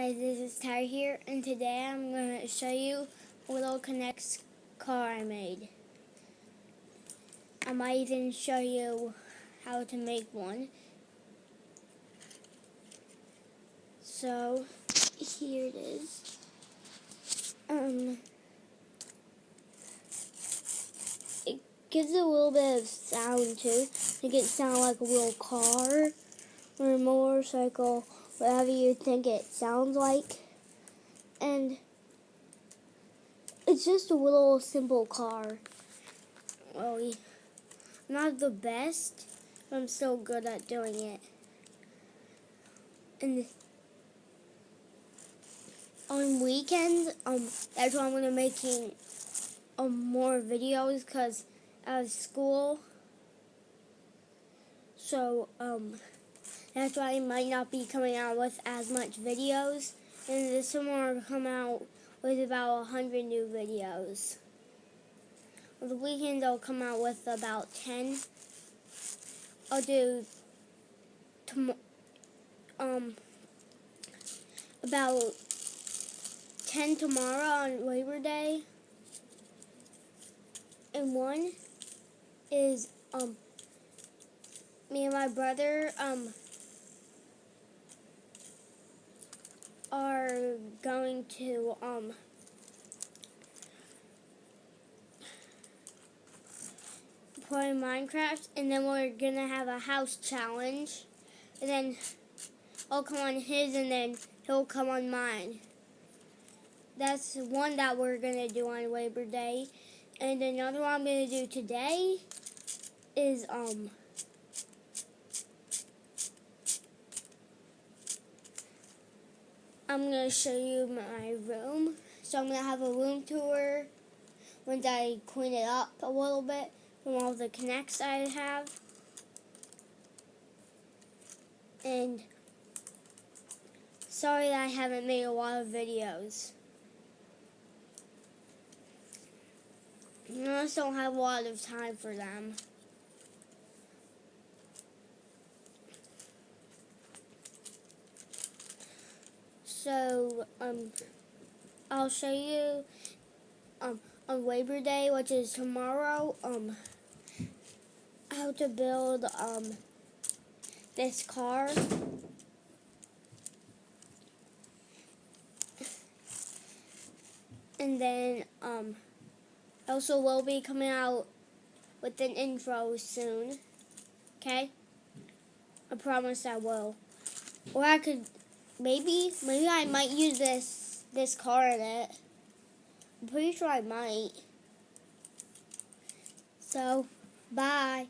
Hi, this is Ty here, and today I'm going to show you a little K'NEX car I made. I might even show you how to make one. So, here it is. It gives a little bit of sound too. Make it sound like a little car or a motorcycle, whatever you think it sounds like. And it's just a little simple car. Well, not the best, but I'm still good at doing it. And on weekends, that's why I'm gonna making more videos because out of school. So that's why I might not be coming out with as much videos. And this summer I'll come out with about 100 new videos. On the weekends I'll come out with about 10. I'll do about 10 tomorrow on Labor Day. And one is me and my brother are going to play Minecraft, and then we're gonna have a house challenge, and then I'll come on his and then he'll come on mine. That's one that we're gonna do on Labor Day. And another one I'm gonna do today is I'm gonna show you my room. So I'm gonna have a room tour once I clean it up a little bit from all the K'NEX I have. And sorry that I haven't made a lot of videos. I just don't have a lot of time for them. So, I'll show you, on Labor Day, which is tomorrow, how to build, this car. And then, also will be coming out with an intro soon. Okay? I promise I will. Or I could, maybe I might use this car in it. I'm pretty sure I might. So, bye.